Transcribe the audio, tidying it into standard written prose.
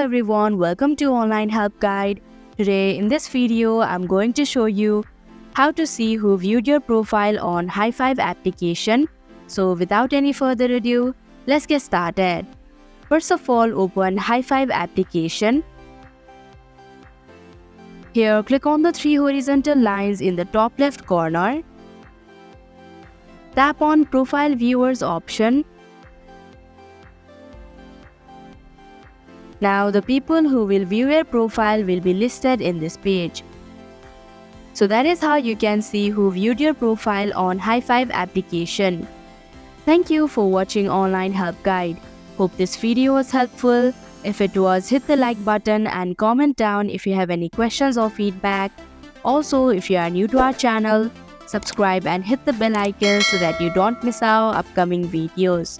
everyone, welcome to Online Help Guide. Today in this video, I'm going to show you how to see who viewed your profile on hi5 application. So without any further ado, let's get started. First of all, open hi5 application. Here, click on the three horizontal lines in the top left corner. Tap on Profile Viewers option. Now the people who will view your profile will be listed in this page. So that is how you can see who viewed your profile on hi5 application. Thank you for watching Online Help Guide. Hope this video was helpful. If it was, hit the like button and comment down if you have any questions or feedback. Also, if you are new to our channel, subscribe and hit the bell icon so that you don't miss our upcoming videos.